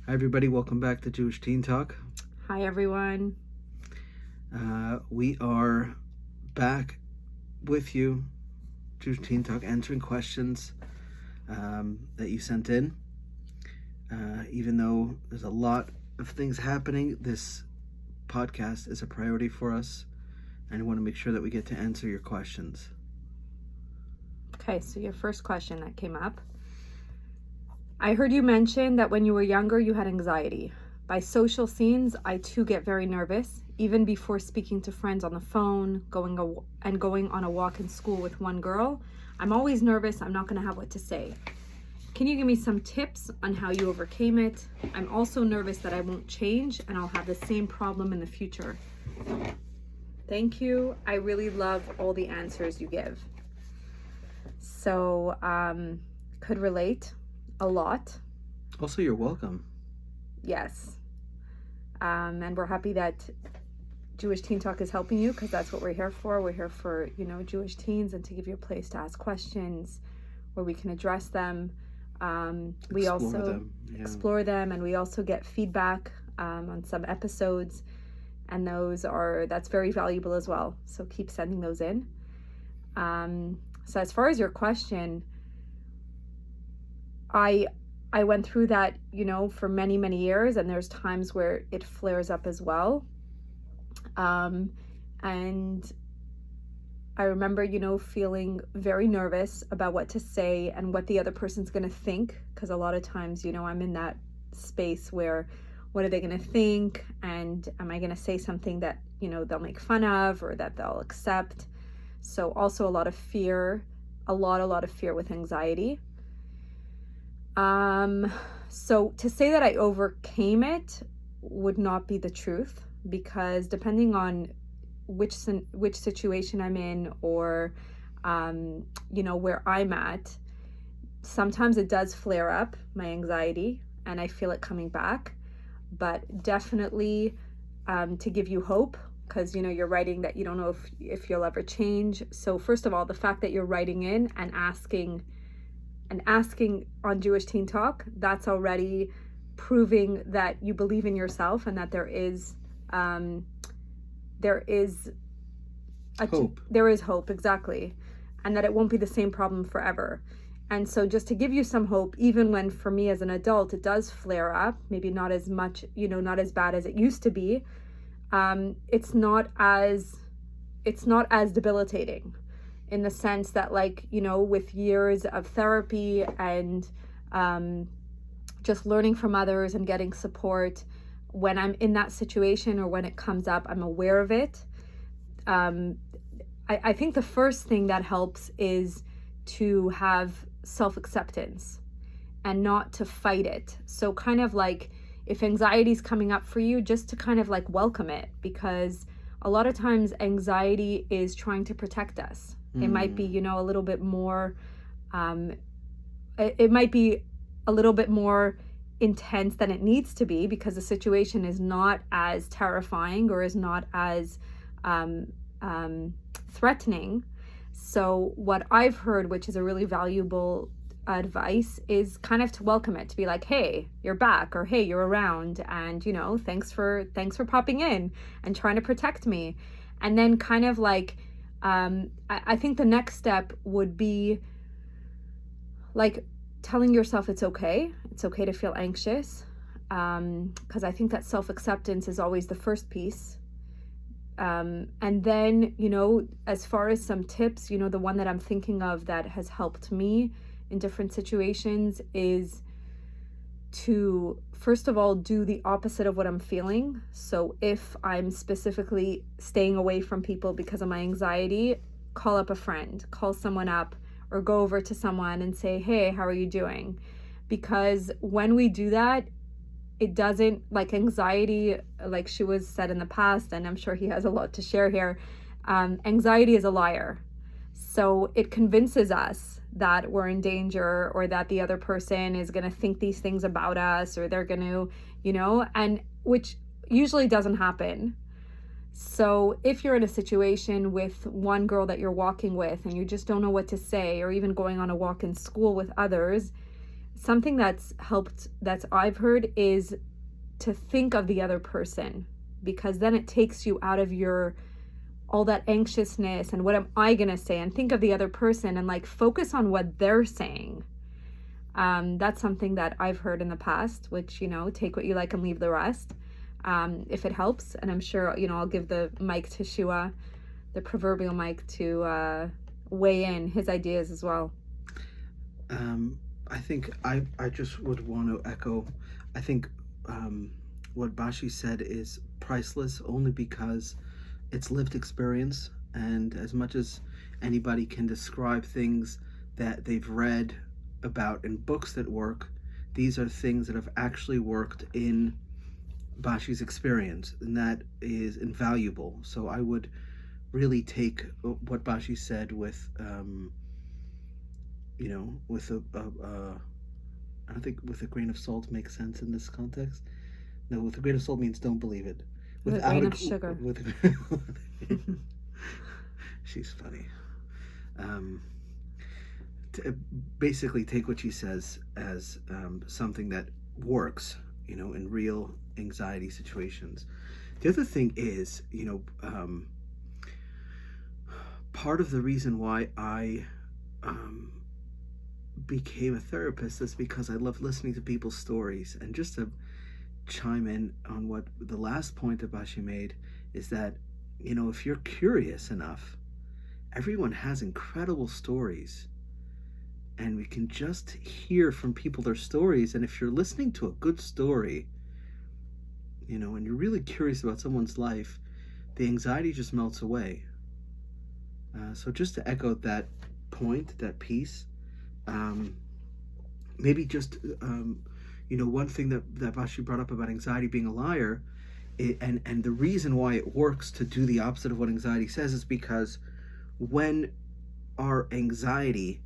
Hi, everybody. Welcome back to Jewish Teen Talk. Hi, everyone. We are back with you, Jewish Teen Talk, answering questions that you sent in. Even though there's a lot of things happening, this podcast is a priority for us, and I want to make sure that we get to answer your questions. Okay, so your first question that came up. I heard you mention that when you were younger, you had anxiety. By social scenes, I too get very nervous, even before speaking to friends on the phone, going on a walk in school with one girl. I'm always nervous. I'm not going to have what to say. Can you give me some tips on how you overcame it? I'm also nervous that I won't change and I'll have the same problem in the future. Thank you. I really love all the answers you give. So, could relate a lot. Also, you're welcome. Yes. And we're happy that Jewish Teen Talk is helping you, because that's what we're here for. We're here for, Jewish teens, and to give you a place to ask questions where we can address them. We also explore them, and we also get feedback on some episodes, and that's very valuable as well. So keep sending those in. So as far as your question, I went through that, for many, many years, and there's times where it flares up as well. And I remember, feeling very nervous about what to say and what the other person's going to think, because a lot of times, I'm in that space where, what are they going to think? And am I going to say something that, they'll make fun of or that they'll accept? So also a lot of fear, a lot of fear with anxiety. So to say that I overcame it would not be the truth, because depending on which situation I'm in, or, where I'm at, sometimes it does flare up, my anxiety, and I feel it coming back. But definitely, to give you hope, because, you're writing that you don't know if you'll ever change. So first of all, the fact that you're writing in and asking on Jewish Teen Talk, that's already proving that you believe in yourself, and that there is hope. There is hope, exactly, and that it won't be the same problem forever. And so just to give you some hope, even when for me as an adult it does flare up, maybe not as much, not as bad as it used to be, it's not as debilitating, in the sense that, with years of therapy and just learning from others and getting support, when I'm in that situation or when it comes up, I'm aware of it. I think the first thing that helps is to have self-acceptance and not to fight it. So kind of like, if anxiety is coming up for you, just to kind of welcome it, because a lot of times anxiety is trying to protect us. It might be, a little bit more, it might be a little bit more intense than it needs to be, because the situation is not as terrifying or is not as threatening. So what I've heard, which is a really valuable advice, is kind of to welcome it, to be like, hey, you're back, or hey, you're around, and thanks for popping in and trying to protect me. And then kind of I think the next step would be telling yourself it's okay to feel anxious, because I think that self-acceptance is always the first piece. And then, as far as some tips, the one that I'm thinking of that has helped me in different situations is to, first of all, do the opposite of what I'm feeling. So if I'm specifically staying away from people because of my anxiety, call up a friend, call someone up, or go over to someone and say, hey, how are you doing? Because when we do that, it doesn't, anxiety, like she was said in the past, and I'm sure he has a lot to share here, anxiety is a liar. So it convinces us that we're in danger, or that the other person is going to think these things about us, or they're going to, and which usually doesn't happen. So if you're in a situation with one girl that you're walking with and you just don't know what to say, or even going on a walk in school with others, something that's helped, that's I've heard, is to think of the other person, because then it takes you out of your all that anxiousness and what am I gonna say, and think of the other person and like focus on what they're saying. That's something that I've heard in the past, which, take what you like and leave the rest, if it helps. And I'm sure, I'll give the mic to Shua, the proverbial mic, to weigh in his ideas as well. I think I just would want to echo, I think what Bashi said is priceless only because it's lived experience. And as much as anybody can describe things that they've read about in books that work, these are things that have actually worked in Bashi's experience, and that is invaluable. So I would really take what Bashi said with with I don't think with a grain of salt makes sense in this context. No, with a grain of salt means don't believe it. With a grain of sugar. She's funny. Basically take what she says as something that works, in real anxiety situations. The other thing is, part of the reason why I became a therapist is because I love listening to people's stories. And just to chime in on what the last point that Bashi made is that, if you're curious enough, everyone has incredible stories, and we can just hear from people their stories. And if you're listening to a good story, and you're really curious about someone's life, the anxiety just melts away. So just to echo that point, that piece, maybe just one thing that Bashi brought up about anxiety being a liar, and the reason why it works to do the opposite of what anxiety says is because when our anxiety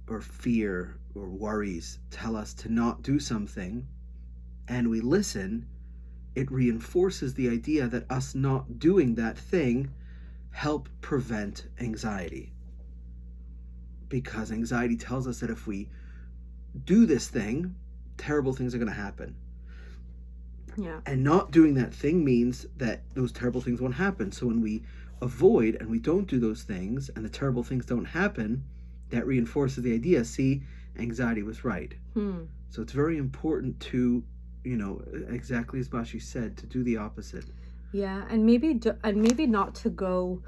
or fear or worries tell us to not do something and we listen, it reinforces the idea that us not doing that thing help prevent anxiety. Because anxiety tells us that if we do this thing, terrible things are going to happen. Yeah. And not doing that thing means that those terrible things won't happen. So when we avoid and we don't do those things and the terrible things don't happen, that reinforces the idea, see, anxiety was right. So it's very important to, exactly as Bashi said, to do the opposite. Yeah, and maybe not to go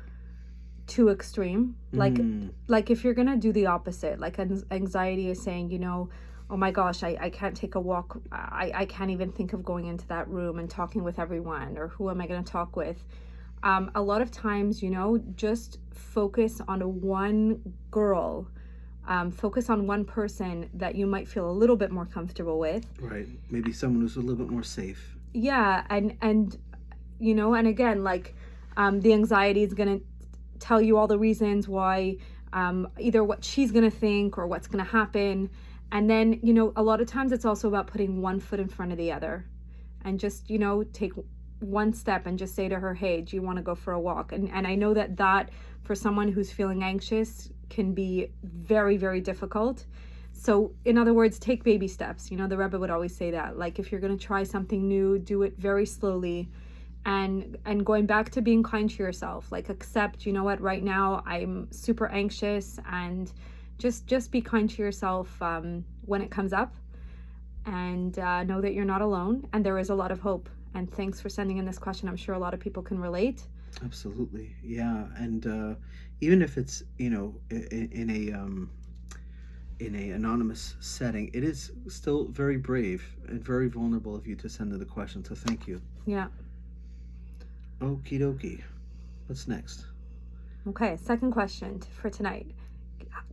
too extreme. Like if you're gonna do the opposite, like anxiety is saying, oh my gosh, I can't take a walk. I can't even think of going into that room and talking with everyone, or who am I going to talk with? A lot of times, just focus on one girl, focus on one person that you might feel a little bit more comfortable with. Right. Maybe someone who's a little bit more safe. Yeah. And again, like, the anxiety is going to tell you all the reasons why, either what she's going to think or what's going to happen. And then, a lot of times it's also about putting one foot in front of the other, and just, take one step and just say to her, hey, do you want to go for a walk? And I know that for someone who's feeling anxious can be very, very difficult. So in other words, take baby steps. The Rebbe would always say that, like, if you're going to try something new, do it very slowly. And going back to being kind to yourself, like, accept, what, right now I'm super anxious, and just be kind to yourself when it comes up, and know that you're not alone, and there is a lot of hope. And thanks for sending in this question. I'm sure a lot of people can relate. Absolutely. Yeah. And even if it's, in a anonymous setting, it is still very brave and very vulnerable of you to send in the question. So thank you. Yeah. Okie dokie. What's next? Okay. Second question for tonight.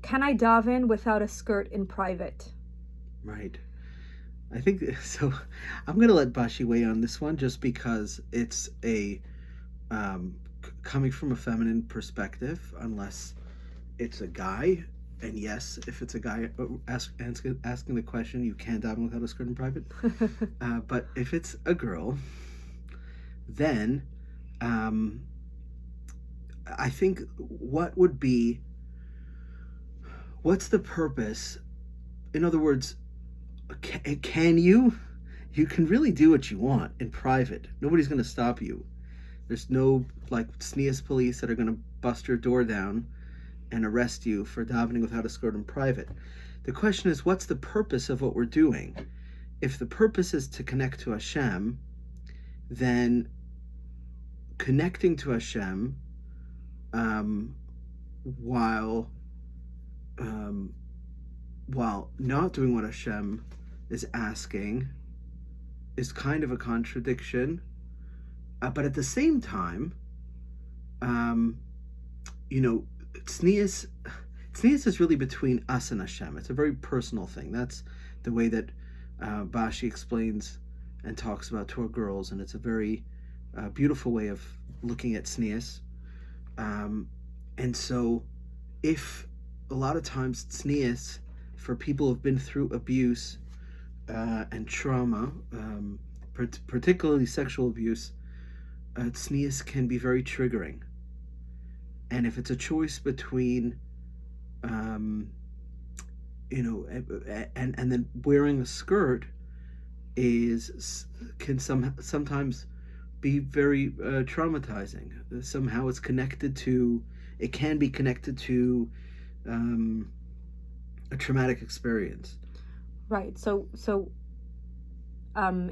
Can I daven without a skirt in private? Right. I think so. I'm going to let Bashi weigh on this one, just because it's a coming from a feminine perspective, unless it's a guy. And yes, if it's a guy asking the question, you can daven without a skirt in private. But if it's a girl, then I think what's the purpose? In other words, Can you? You can really do what you want in private. Nobody's going to stop you. There's no like sneeze police that are going to bust your door down and arrest you for davening without a skirt in private. The question is, what's the purpose of what we're doing? If the purpose is to connect to Hashem, then connecting to Hashem while not doing what Hashem is asking is kind of a contradiction. But at the same time, tznius is really between us and Hashem. It's a very personal thing. That's the way that Bashi explains and talks about Torah girls, and it's a very beautiful way of looking at tznius. And so, if a lot of times tznius for people who've been through abuse and trauma, particularly sexual abuse, tznius can be very triggering. And if it's a choice between, and then wearing a skirt can sometimes be very traumatizing. Somehow it can be connected to a traumatic experience. Right. So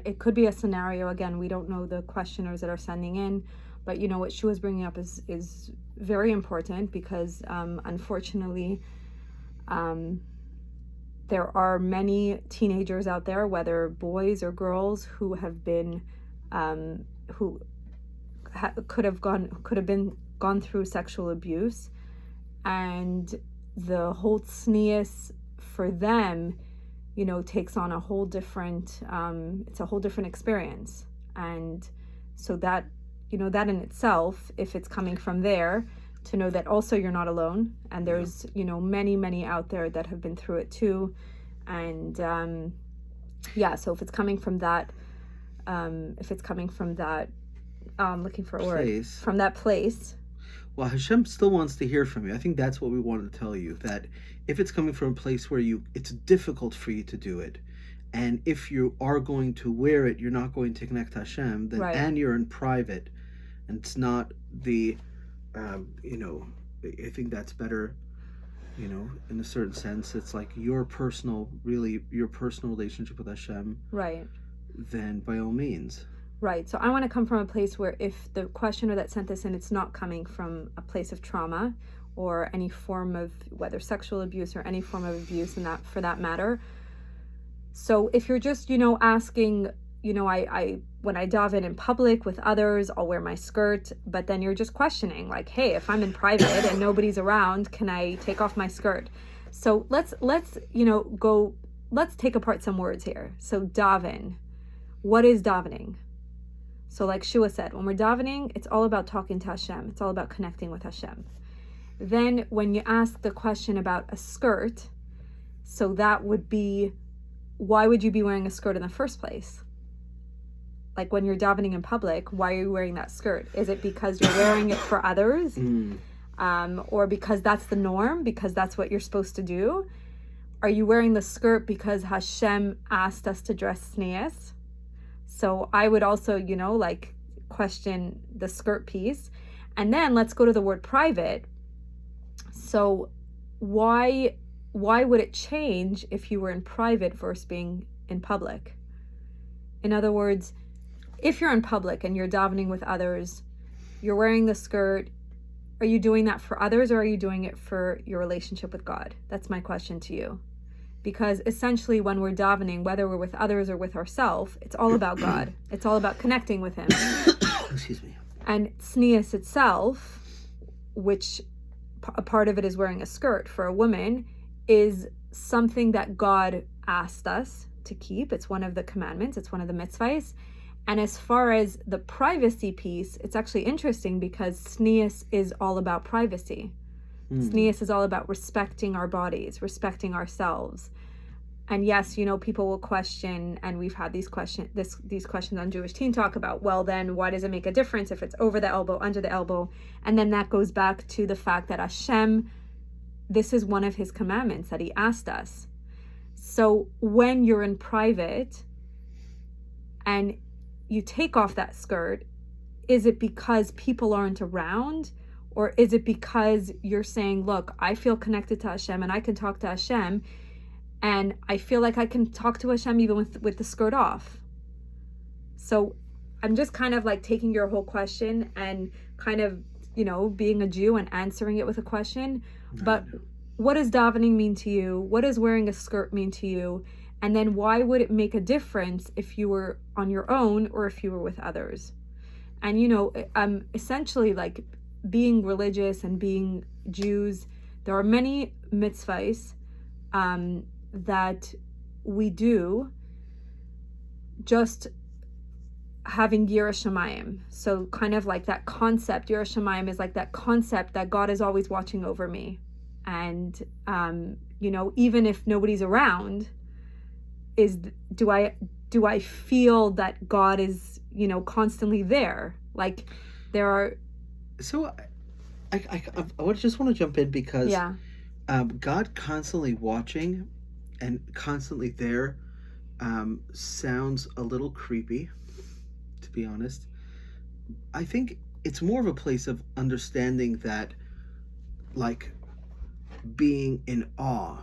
it could be a scenario. Again, we don't know the questioners that are sending in, but what she was bringing up is very important because unfortunately, there are many teenagers out there, whether boys or girls, who have been could have gone through sexual abuse, and the whole tznius for them, takes on a whole different, it's a whole different experience. And so that, that in itself, if it's coming from there, to know that also you're not alone. And there's, many, many out there that have been through it too. And, so if it's coming from that, looking for a word, from that place. Well, Hashem still wants to hear from you. I think that's what we wanted to tell you, that if it's coming from a place where it's difficult for you to do it, and if you are going to wear it, you're not going to connect to Hashem, then, right. And you're in private, and it's not the, I think that's better, in a certain sense. It's like your personal relationship with Hashem. Right. Then by all means. Right. So I want to come from a place where if the questioner that sent this in, it's not coming from a place of trauma or any form of whether sexual abuse or any form of abuse in that, for that matter. So if you're just, asking, I when I daven in public with others, I'll wear my skirt, but then you're just questioning like, hey, if I'm in private and nobody's around, can I take off my skirt? So let's take apart some words here. So daven. What is davening? So like Shua said, when we're davening, it's all about talking to Hashem. It's all about connecting with Hashem. Then when you ask the question about a skirt, so that would be, why would you be wearing a skirt in the first place? Like when you're davening in public, why are you wearing that skirt? Is it because you're wearing it for others? Or because that's the norm, because that's what you're supposed to do? Are you wearing the skirt because Hashem asked us to dress tznius? So I would also, question the skirt piece. And then let's go to the word private. So why would it change if you were in private versus being in public? In other words, if you're in public and you're davening with others, you're wearing the skirt, are you doing that for others or are you doing it for your relationship with God? That's my question to you. Because essentially when we're davening, whether we're with others or with ourselves, it's all about God. It's all about connecting with Him. Excuse me. And tznius itself, which a part of it is wearing a skirt for a woman, is something that God asked us to keep. It's one of the commandments. It's one of the mitzvahs. And as far as the privacy piece, it's actually interesting because tznius is all about privacy. Tznius is all about respecting our bodies, respecting ourselves. And yes, people will question, and we've had these questions on Jewish Teen Talk about, well, then why does it make a difference if it's over the elbow, under the elbow? And then that goes back to the fact that Hashem, this is one of His commandments that He asked us. So when you're in private and you take off that skirt, is it because people aren't around? Or is it because you're saying, look, I feel connected to Hashem and I can talk to Hashem, and I feel like I can talk to Hashem even with the skirt off? So I'm just kind of like taking your whole question and kind of, being a Jew and answering it with a question. Right. But what does davening mean to you? What does wearing a skirt mean to you? And then why would it make a difference if you were on your own or if you were with others? And, essentially, like, being religious and being Jews, there are many mitzvahs that we do just having Yirah Shamayim. So kind of like that concept, Yirah Shamayim is like that concept that God is always watching over me. And, even if nobody's around, do I feel that God is, constantly there? Like, there are... So I just want to jump in because God constantly watching and constantly there sounds a little creepy, to be honest. I think it's more of a place of understanding that, like, being in awe,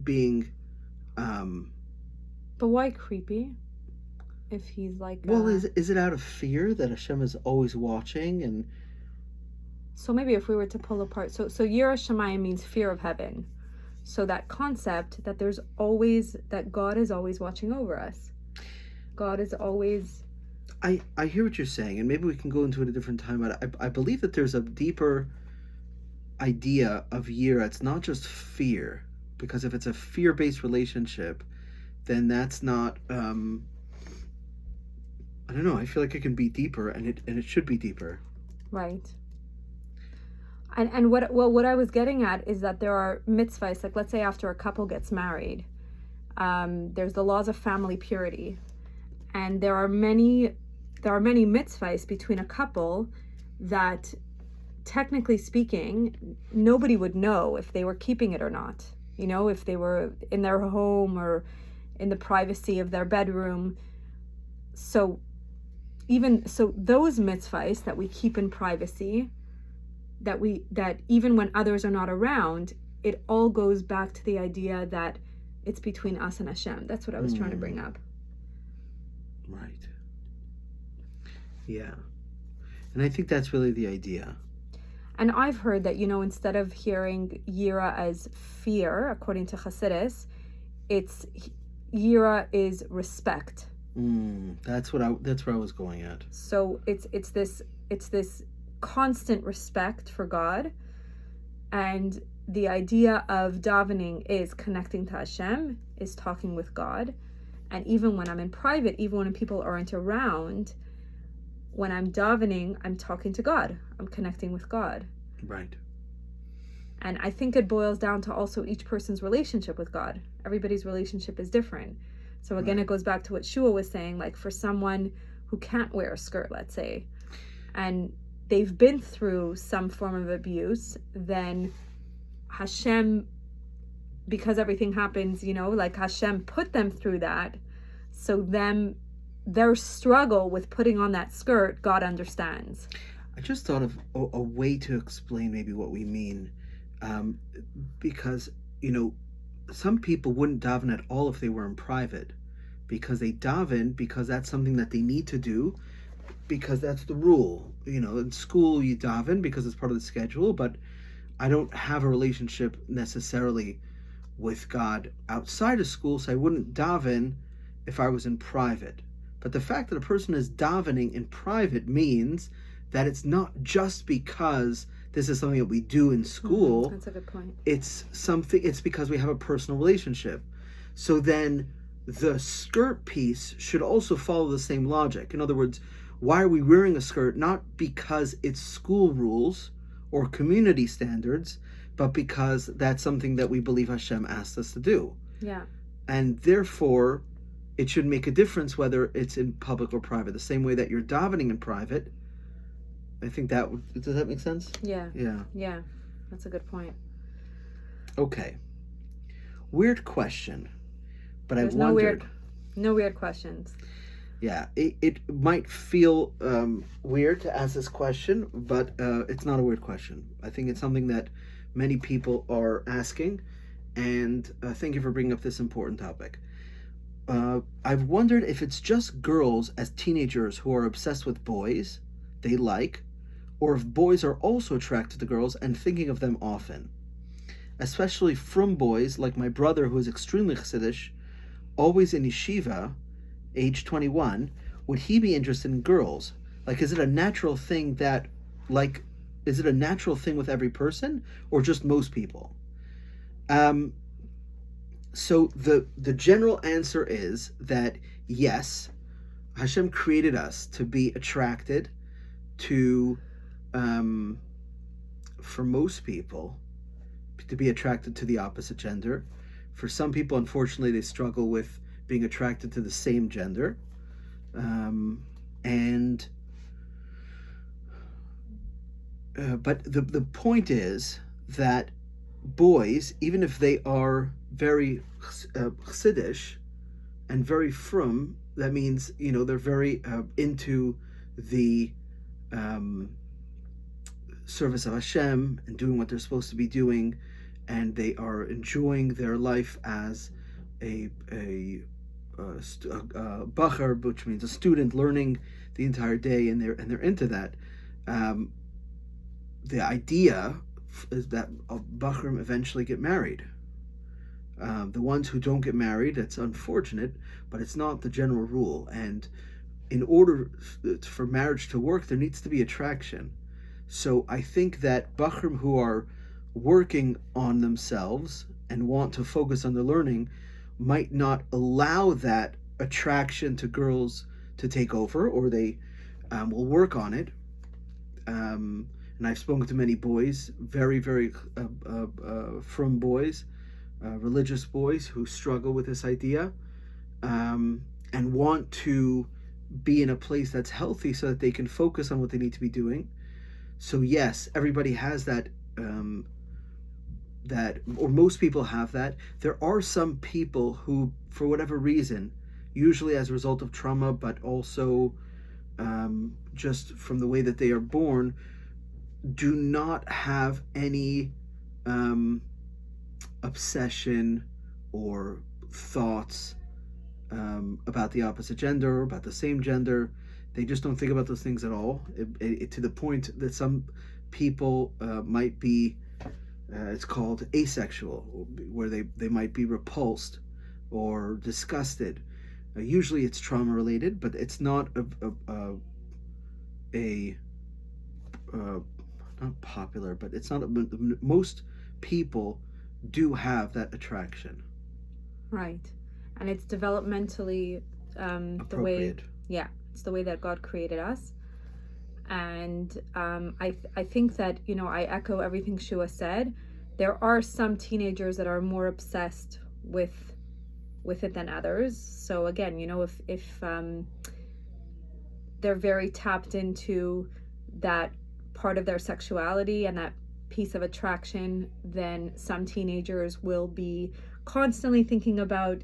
being... But why creepy? If he's like... Well, is it out of fear that Hashem is always watching? And so maybe if we were to pull apart... So Yirah Shamayim means fear of heaven. So that concept that that God is always watching over us. God is always... I hear what you're saying, and maybe we can go into it a different time, but I believe that there's a deeper idea of Yirah. It's not just fear, because if it's a fear-based relationship, then that's not... I don't know. I feel like it can be deeper, and it should be deeper. Right. And what I was getting at is that there are mitzvahs, like let's say after a couple gets married, there's the laws of family purity, and there are many mitzvahs between a couple that, technically speaking, nobody would know if they were keeping it or not. If they were in their home or in the privacy of their bedroom. So those mitzvahs that we keep in privacy, that even when others are not around, it all goes back to the idea that it's between us and Hashem. That's what I was trying to bring up. Right. Yeah. And I think that's really the idea. And I've heard that, instead of hearing Yirah as fear, according to Hasidus, Yirah is respect. That's where I was going at. So it's this constant respect for God, and the idea of davening is connecting to Hashem, is talking with God. And even when I'm in private, even when people aren't around, when I'm davening, I'm talking to God. I'm connecting with God. Right. And I think it boils down to also each person's relationship with God. Everybody's relationship is different. So again, It goes back to what Shua was saying, like for someone who can't wear a skirt, let's say, and they've been through some form of abuse, then Hashem, because everything happens, like Hashem put them through that. So their struggle with putting on that skirt, God understands. I just thought of a way to explain maybe what we mean. Because, some people wouldn't daven at all if they were in private, because they daven because that's something that they need to do, because that's the rule. In school you daven because it's part of the schedule, but I don't have a relationship necessarily with God outside of school, so I wouldn't daven if I was in private. But the fact that a person is davening in private means that it's not just because this is something that we do in school. That's a good point. It's because we have a personal relationship. So then the skirt piece should also follow the same logic. In other words, why are we wearing a skirt? Not because it's school rules or community standards, but because that's something that we believe Hashem asked us to do. Yeah. And therefore, it should make a difference whether it's in public or private. The same way that you're davening in private. I think does that make sense? Yeah. Yeah. Yeah. That's a good point. Okay. Weird question. But There's I've wondered. no weird questions. Yeah, it might feel weird to ask this question, but it's not a weird question. I think it's something that many people are asking, and thank you for bringing up this important topic. I've wondered if it's just girls as teenagers who are obsessed with boys they like, or if boys are also attracted to girls and thinking of them often, especially from boys like my brother who is extremely Chassidish, always in yeshiva, age 21, would he be interested in girls? Like, is it a natural thing that, like, is it a natural thing with every person or just most people? So the general answer is that yes, Hashem created us to be attracted to, for most people, to be attracted to the opposite gender. For some people, unfortunately, they struggle with being attracted to the same gender. But the point is that boys, even if they are very chassidish and very frum, that means, they're very into the service of Hashem and doing what they're supposed to be doing, and they are enjoying their life as a bacher, which means a student learning the entire day, and they're into that. The idea is that bachrim eventually get married. The ones who don't get married, it's unfortunate, but it's not the general rule. And in order for marriage to work, there needs to be attraction. So I think that bachrim who are working on themselves and want to focus on their learning might not allow that attraction to girls to take over, or they will work on it. And I've spoken to many boys, very, very frum boys, religious boys who struggle with this idea and want to be in a place that's healthy so that they can focus on what they need to be doing. So yes, everybody has that, or most people have that. There are some people who, for whatever reason, usually as a result of trauma, but also just from the way that they are born, do not have any obsession or thoughts about the opposite gender or about the same gender. They just don't think about those things at all, to the point that some people might be, it's called asexual, where they might be repulsed or disgusted. Usually it's trauma related, but it's not not popular, but it's not. Most people do have that attraction. Right, and it's developmentally the way. Yeah, it's the way that God created us, and I think that I echo everything Shua said. There are some teenagers that are more obsessed with it than others. So again, if they're very tapped into that part of their sexuality and that piece of attraction, then some teenagers will be constantly thinking about,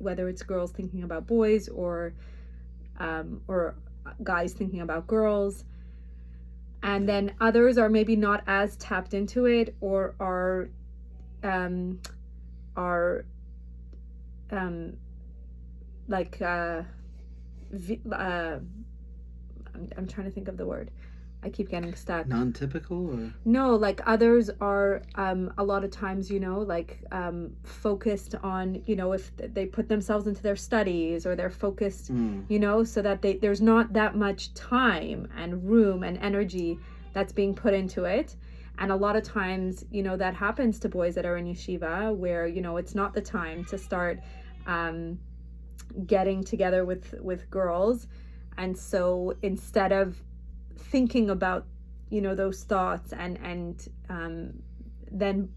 whether it's girls thinking about boys or guys thinking about girls. And then others are maybe not as tapped into it, or are like I'm trying to think of the word. I keep getting stuck. Non-typical, or no, like others are a lot of times, focused on, if they put themselves into their studies, or they're focused, so that there's not that much time and room and energy that's being put into it. And a lot of times, that happens to boys that are in yeshiva, where, it's not the time to start getting together with girls. And so instead of thinking about those thoughts, and then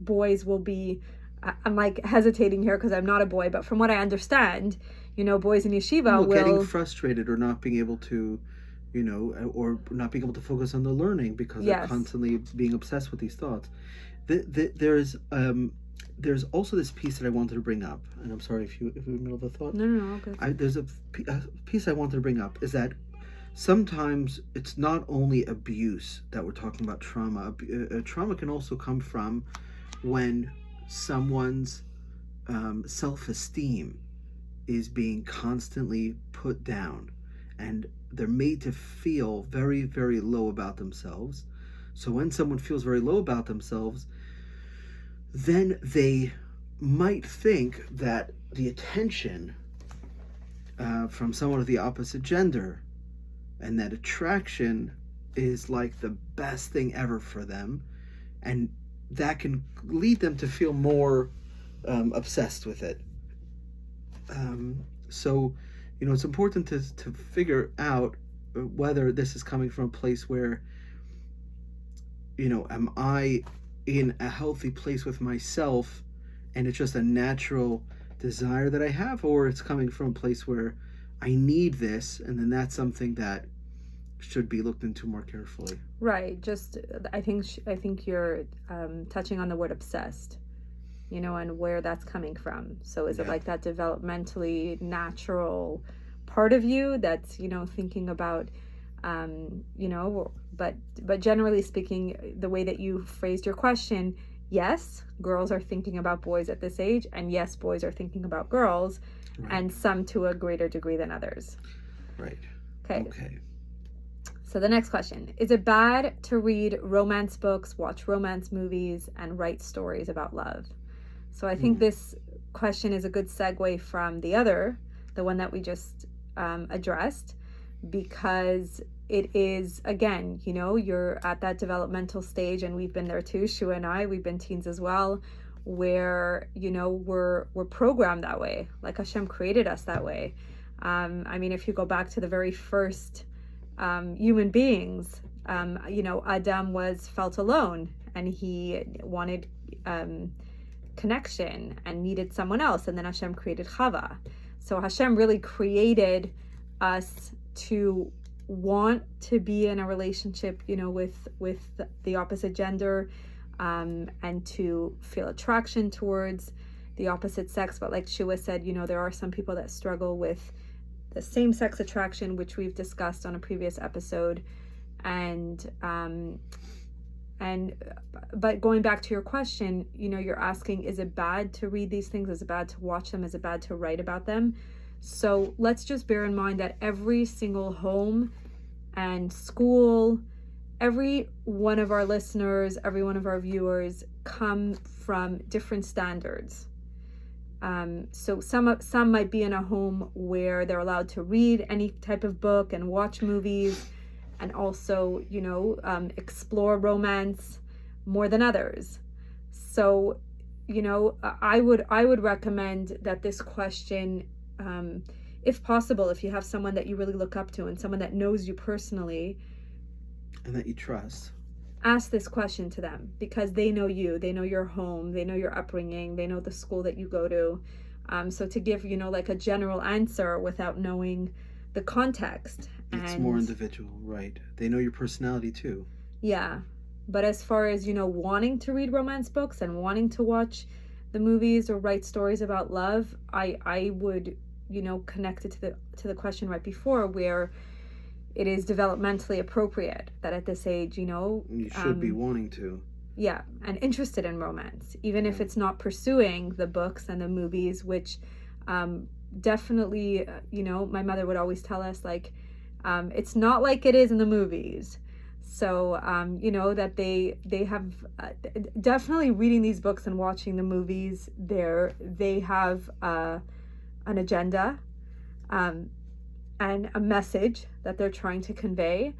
boys will be, I'm like hesitating here because I'm not a boy, but from what I understand, boys in yeshiva will getting frustrated or not being able to or not being able to focus on the learning because they're constantly being obsessed with these thoughts. There's there's also this piece that I wanted to bring up, and I'm sorry if you're in the middle of a thought. No, okay. There's a piece I wanted to bring up, is that sometimes it's not only abuse that we're talking about trauma. Trauma can also come from when someone's self-esteem is being constantly put down, and they're made to feel very, very low about themselves. So when someone feels very low about themselves, then they might think that the attention from someone of the opposite gender and that attraction is like the best thing ever for them, and that can lead them to feel more obsessed with it. So, it's important to figure out whether this is coming from a place where, am I in a healthy place with myself and it's just a natural desire that I have, or it's coming from a place where I need this, and then that's something that should be looked into more carefully. Right. Just, I think you're touching on the word obsessed, and where that's coming from. So is it like that developmentally natural part of you that's, thinking about, but generally speaking, the way that you phrased your question, yes, girls are thinking about boys at this age, and yes, boys are thinking about girls, and some to a greater degree than others. Right. Okay. So the next question, is it bad to read romance books, watch romance movies, and write stories about love? So I think this question is a good segue from the one that we just addressed, because it is, again, you're at that developmental stage, and we've been there too, Shua and I, we've been teens as well, where, we're programmed that way, like Hashem created us that way. If you go back to the very first human beings, Adam felt alone, and he wanted connection and needed someone else, and then Hashem created Chava. So Hashem really created us to want to be in a relationship, with the opposite gender, and to feel attraction towards the opposite sex. But like Shua said, there are some people that struggle with the same-sex attraction, which we've discussed on a previous episode, but going back to your question, you're asking, is it bad to read these things? Is it bad to watch them? Is it bad to write about them? So let's just bear in mind that every single home and school, every one of our listeners, every one of our viewers come from different standards. So some might be in a home where they're allowed to read any type of book and watch movies, and also, explore romance more than others. So, I would recommend that this question, if possible, if you have someone that you really look up to and someone that knows you personally, and that you trust, ask this question to them, because they know you, they know your home, they know your upbringing, they know the school that you go to. So to give, like a general answer without knowing the context. It's more individual, right? They know your personality too. Yeah. But as far as, wanting to read romance books and wanting to watch the movies or write stories about love, I would, connect it to the question right before, where it is developmentally appropriate that at this age, you should be wanting to. Yeah, and interested in romance, even if it's not pursuing the books and the movies, which definitely, my mother would always tell us, like, it's not like it is in the movies. So, that they have definitely reading these books and watching the movies, they have an agenda and a message that they're trying to convey.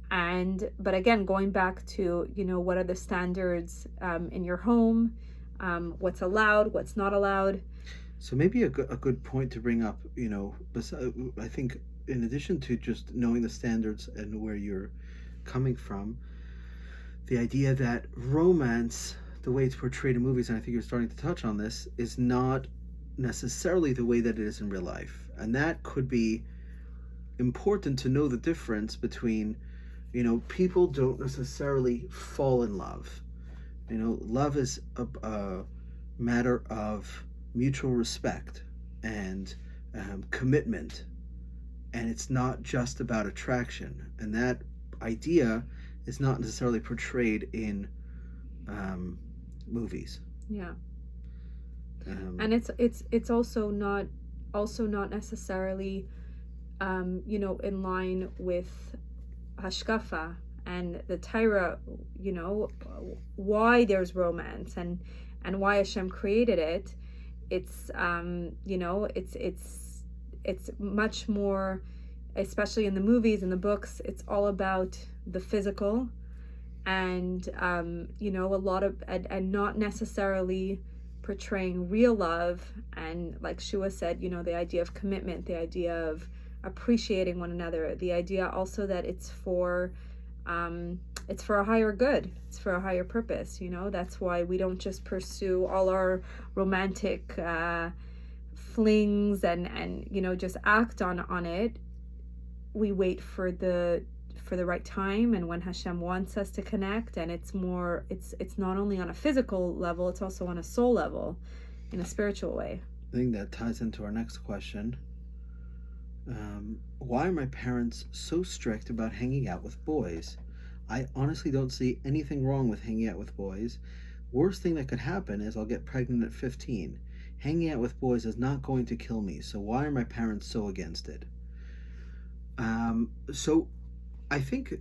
But again, going back to, what are the standards in your home, what's allowed, what's not allowed. So maybe a good point to bring up, I think in addition to just knowing the standards and where you're coming from, the idea that romance, the way it's portrayed in movies, and I think you're starting to touch on this, is not necessarily the way that it is in real life. And that could be important to know the difference between, people don't necessarily fall in love. Love is matter of mutual respect and commitment, and it's not just about attraction. And that idea is not necessarily portrayed in movies. Yeah. And it's also not necessarily in line with hashkafa and the Torah, why there's romance and why Hashem created it. It's it's much more, especially in the movies and the books, it's all about the physical and a lot of and not necessarily portraying real love, and like Shua said, the idea of commitment, the idea of appreciating one another, the idea also that it's for a higher good, it's for a higher purpose. That's why we don't just pursue all our romantic flings and just act on it. We wait for the right time and when Hashem wants us to connect, and it's not only on a physical level, it's also on a soul level, in a spiritual way. I think that ties into our next question. Why are my parents so strict about hanging out with boys? I honestly don't see anything wrong with hanging out with boys. Worst thing that could happen is I'll get pregnant at 15. Hanging out with boys is not going to kill me, so why are my parents so against it? So I think,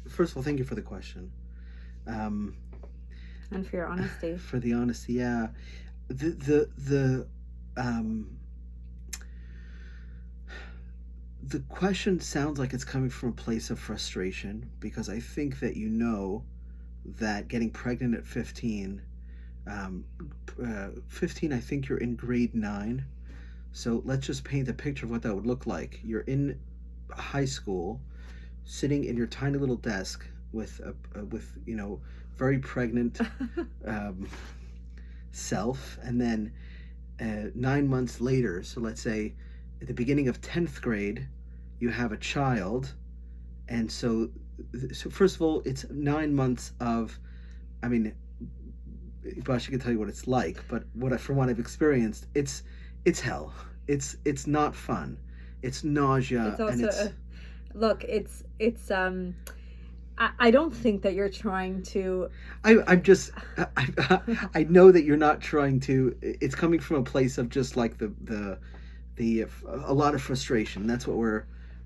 first of all, thank you for the question. And for your honesty. For the honesty, yeah. The question sounds like it's coming from a place of frustration, because I think that that getting pregnant at 15, 15, I think you're in grade 9. So let's just paint a picture of what that would look like. You're in high school, sitting in your tiny little desk with very pregnant self, and then 9 months later, so let's say at the beginning of 10th grade, you have a child. And so first of all, it's 9 months of, Bashi can tell you what it's like, but from what I've experienced, it's hell. It's not fun. It's nausea. It's also I don't think that you're trying to. I know that you're not trying to. It's coming from a place of just like a lot of frustration. That's what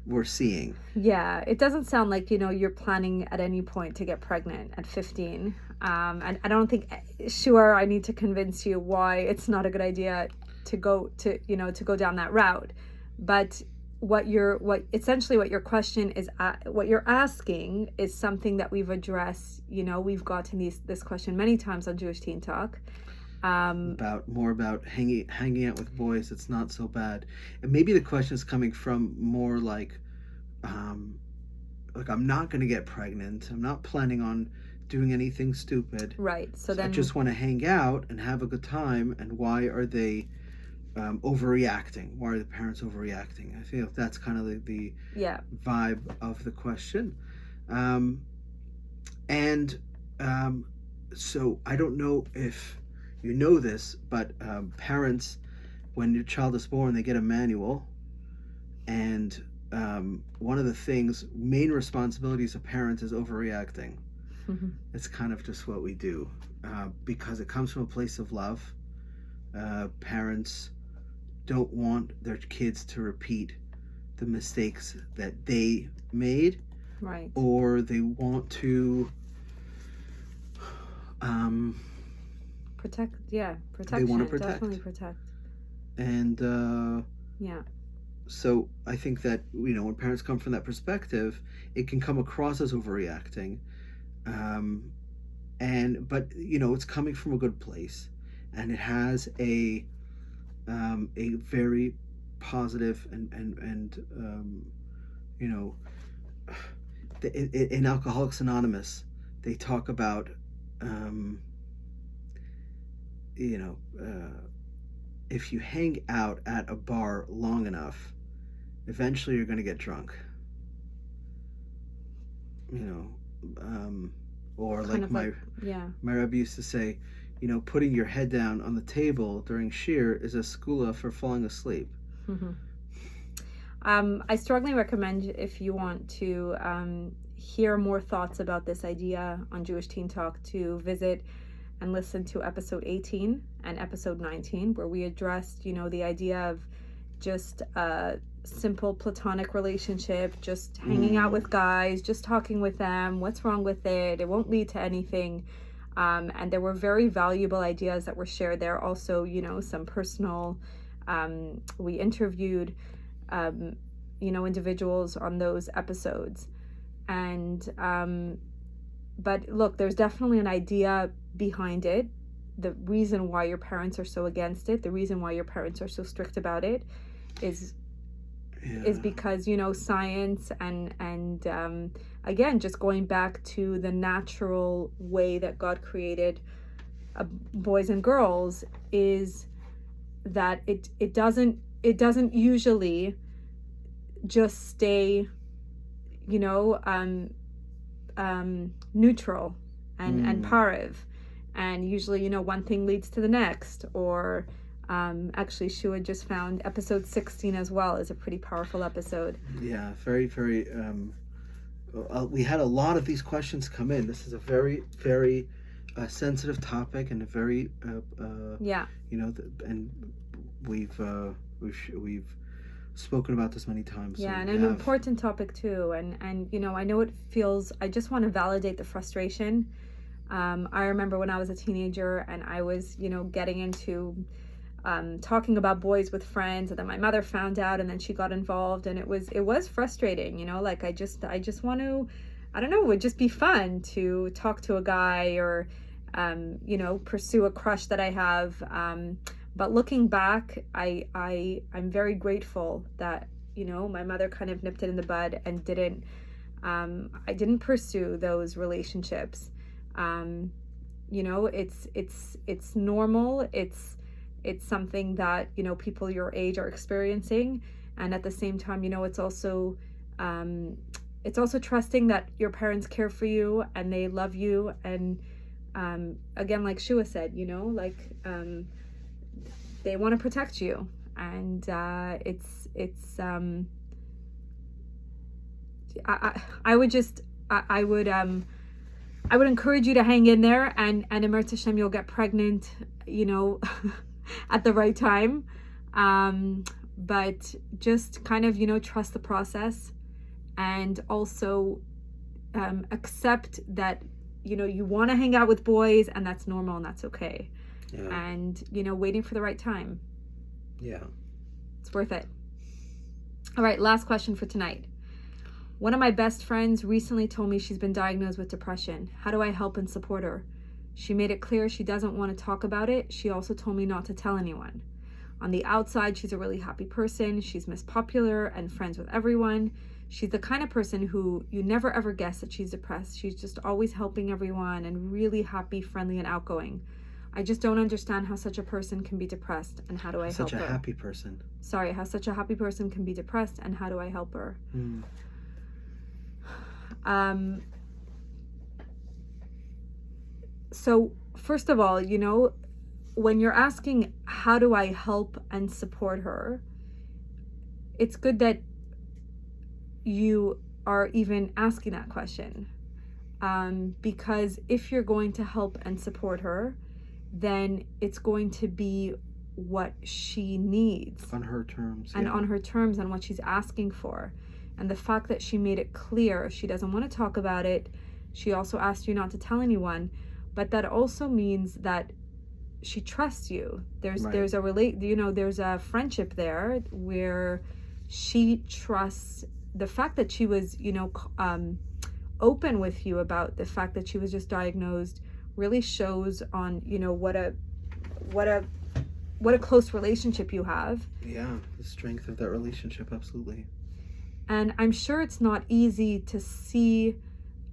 we're seeing. Yeah, it doesn't sound like you're planning at any point to get pregnant at 15. And I don't think, sure, I need to convince you why it's not a good idea to go down that route. But what your question is, what you're asking is something that we've addressed. We've gotten this question many times on Jewish Teen Talk. About hanging out with boys. It's not so bad, and maybe the question is coming from more like I'm not going to get pregnant. I'm not planning on doing anything stupid. Right. So then I just want to hang out and have a good time. And why are they overreacting? Why are the parents overreacting? I feel that's kind of the vibe of the question. So I don't know if you know this, but parents, when your child is born, they get a manual, and one of the main responsibilities of parents is overreacting. Mm-hmm. It's kind of just what we do, because it comes from a place of love. Parents don't want their kids to repeat the mistakes that they made, right? Or they want to protect. Yeah, protection. They want to protect. Definitely protect. And yeah. So I think that when parents come from that perspective, it can come across as overreacting, but it's coming from a good place, and it has a very positive and in Alcoholics Anonymous they talk about if you hang out at a bar long enough, eventually you're going to get drunk. Or like my Rebbe used to say, putting your head down on the table during shir is a skula for falling asleep. Mm-hmm. I strongly recommend, if you want to hear more thoughts about this idea on Jewish Teen Talk, to visit and listen to episode 18 and episode 19, where we addressed, the idea of just a simple platonic relationship, just hanging out with guys, just talking with them. What's wrong with it? It won't lead to anything. And there were very valuable ideas that were shared there. Also, some personal, we interviewed, individuals on those episodes. And, but look, there's definitely an idea behind it. The reason why your parents are so against it, the reason why your parents are so strict about it is because, science and again, just going back to the natural way that God created boys and girls, is that it doesn't usually just stay, neutral and pariv, and usually, one thing leads to the next. Or actually, Shua just found episode 16 as well is a pretty powerful episode. Yeah, very, very. We had a lot of these questions come in. This is a very, very sensitive topic, and a very and we've spoken about this many times. Yeah, so and an important topic too. And I know it feels. I just want to validate the frustration. I remember when I was a teenager and I was, getting into talking about boys with friends, and then my mother found out, and then she got involved, and it was frustrating. Like I just want to, I don't know, it would just be fun to talk to a guy or pursue a crush that I have. But looking back, I'm very grateful that, my mother kind of nipped it in the bud and I didn't pursue those relationships. It's normal. It's something that, people your age are experiencing. And at the same time, it's also trusting that your parents care for you and they love you. And, again, like Shua said, they want to protect you. And, I would encourage you to hang in there, and Emer Hashem, you'll get pregnant, at the right time. But just kind of, trust the process, and also accept that, you want to hang out with boys, and that's normal and that's okay. Yeah. And, waiting for the right time. Yeah. It's worth it. All right, last question for tonight. One of my best friends recently told me she's been diagnosed with depression. How do I help and support her? She made it clear she doesn't want to talk about it. She also told me not to tell anyone. On the outside, she's a really happy person. She's Miss Popular and friends with everyone. She's the kind of person who you never ever guess that she's depressed. She's just always helping everyone and really happy, friendly, and outgoing. I just don't understand how such a person can be depressed, and how do I help her? Such a happy person. Sorry, how such a happy person can be depressed, and how do I help her? So first of all, when you're asking how do I help and support her, it's good that you are even asking that question, because if you're going to help and support her, then it's going to be what she needs on her terms, and on her terms, and what she's asking for. And the fact that she made it clear she doesn't want to talk about it, she also asked you not to tell anyone, but that also means that she trusts you. There's a friendship there where she trusts. The fact that she was open with you about the fact that she was just diagnosed really shows on what a close relationship you have. Yeah, the strength of that relationship, absolutely. And I'm sure it's not easy to see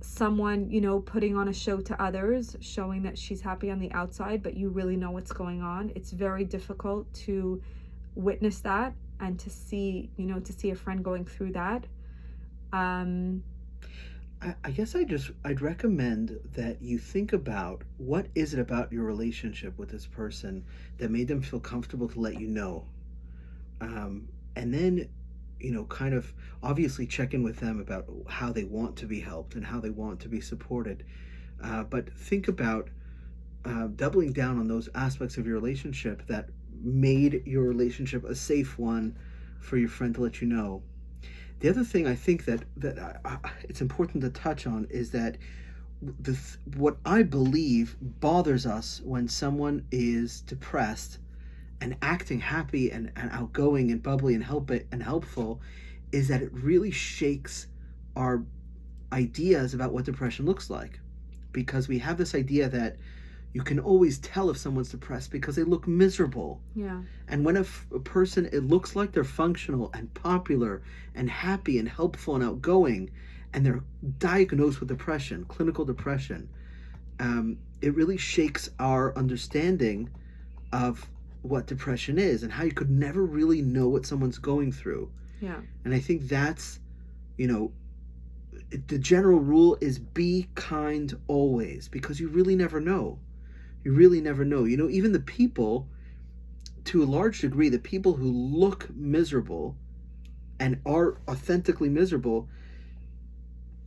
someone, putting on a show to others, showing that she's happy on the outside, but you really know what's going on. It's very difficult to witness that and to see a friend going through that. I guess I'd recommend that you think about what is it about your relationship with this person that made them feel comfortable to let you know. And then, kind of obviously check in with them about how they want to be helped and how they want to be supported. But think about doubling down on those aspects of your relationship that made your relationship a safe one for your friend to let you know. The other thing I think that it's important to touch on is that what I believe bothers us when someone is depressed and acting happy and outgoing and bubbly and helpful is that it really shakes our ideas about what depression looks like, because we have this idea that you can always tell if someone's depressed because they look miserable. Yeah. And when a person, it looks like they're functional and popular and happy and helpful and outgoing, and they're diagnosed with depression, clinical depression, it really shakes our understanding of what depression is and how you could never really know what someone's going through. Yeah. And I think that's, the general rule is be kind always, because you really never know. You really never know. Even the people, to a large degree, the people who look miserable and are authentically miserable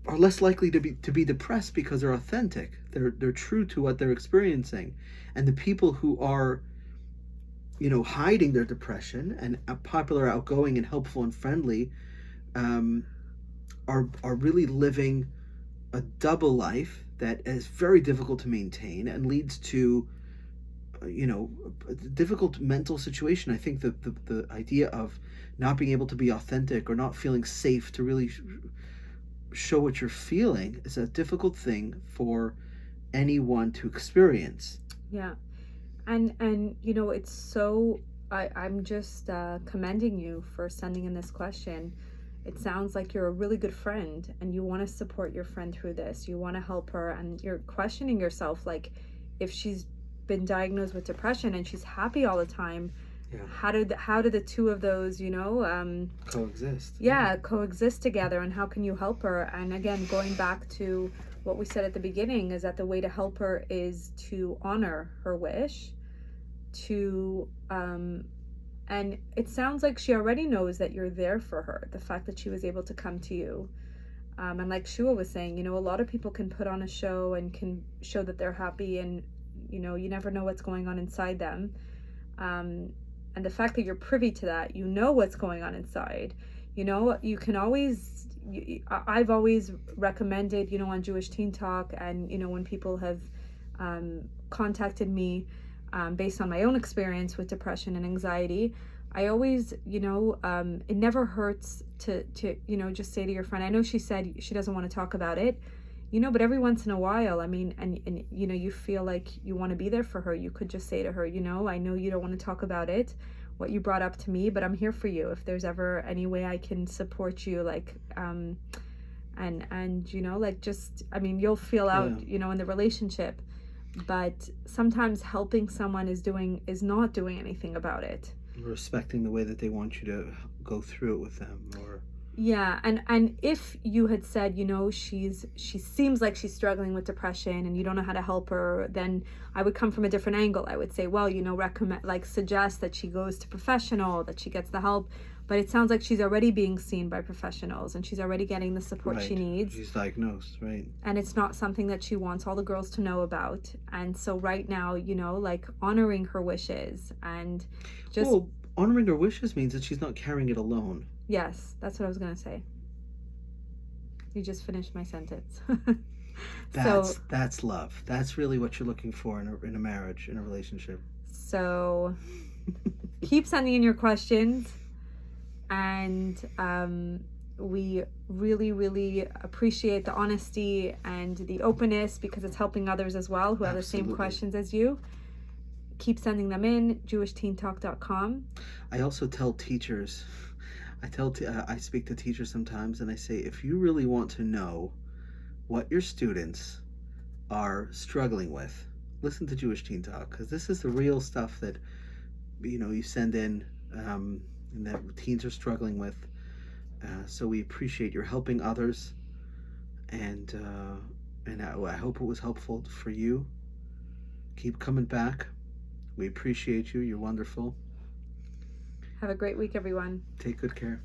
are less likely to be depressed because they're authentic. They're true to what they're experiencing. And the people who are, hiding their depression and popular, outgoing, and helpful and friendly, are really living a double life that is very difficult to maintain and leads to, a difficult mental situation. I think that the idea of not being able to be authentic or not feeling safe to really show what you're feeling is a difficult thing for anyone to experience. Yeah. And it's so, I'm just commending you for sending in this question. It sounds like you're a really good friend and you want to support your friend through this. You want to help her, and you're questioning yourself, like, if she's been diagnosed with depression and she's happy all the time, how do the two of those, coexist? Coexist together, and how can you help her? And again, going back to what we said at the beginning, is that the way to help her is to honor her wish, to and it sounds like she already knows that you're there for her. The fact that she was able to come to you. And like Shua was saying, a lot of people can put on a show and can show that they're happy, and, you never know what's going on inside them. And the fact that you're privy to that, what's going on inside. You can always, I've always recommended, on Jewish Teen Talk, and, when people have contacted me, based on my own experience with depression and anxiety, I always, it never hurts to just say to your friend, I know she said she doesn't want to talk about it, but every once in a while, I mean, and you feel like you want to be there for her, you could just say to her, I know you don't want to talk about it, what you brought up to me, but I'm here for you. If there's ever any way I can support you, like, and just, I mean, you'll feel out, in the relationship. But sometimes helping someone is not doing anything about it. Respecting the way that they want you to go through it with them, or and if you had said, she seems like she's struggling with depression and you don't know how to help her, then I would come from a different angle. I would say, well, recommend, like, suggest that she goes to professional, that she gets the help. But it sounds like she's already being seen by professionals and she's already getting the support she needs. She's diagnosed, right? And it's not something that she wants all the girls to know about. And so right now, like, honoring her wishes and just... Well, honoring her wishes means that she's not carrying it alone. Yes, that's what I was going to say. You just finished my sentence. That's love. That's really what you're looking for in a marriage, in a relationship. So keep sending in your questions. And we really, really appreciate the honesty and the openness, because it's helping others as well who have the same questions as you. Keep sending them in, jewishteentalk.com. I also tell teachers, I speak to teachers sometimes, and I say, if you really want to know what your students are struggling with, listen to Jewish Teen Talk, because this is the real stuff that, you send in, and that teens are struggling with. So we appreciate your helping others, And I hope it was helpful for you. Keep coming back. We appreciate you. You're wonderful. Have a great week, everyone. Take good care.